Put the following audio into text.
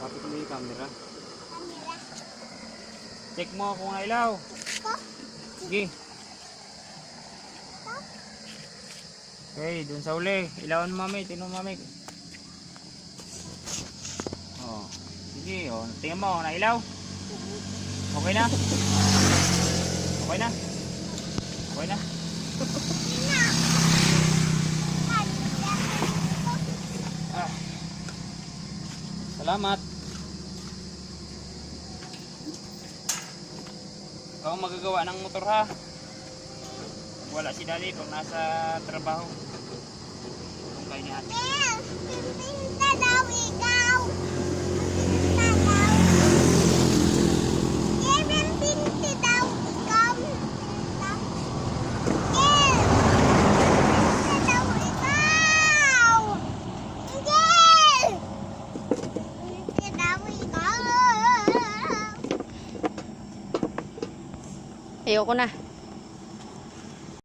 Kapit mo yung camera. Camera. Check mo kung nailaw. Ito. Sige. Okay, dun sa uli. Ilawan mo mami. Tingnan mo mami. Oh. Sige, oh. Tingnan mo, nailaw. Okay na? Okay na? Okay na? Ah. Salamat. Ikaw ang magagawa ng motor ha. Wala si daddy pag nasa trabaho. Kung kayo ni ate. Pinta daw ikaw. Pinta daw. Kevin, pinta daw ikaw. Pinta. Pinta daw ikaw. Pinta daw ikaw. Ayoko na.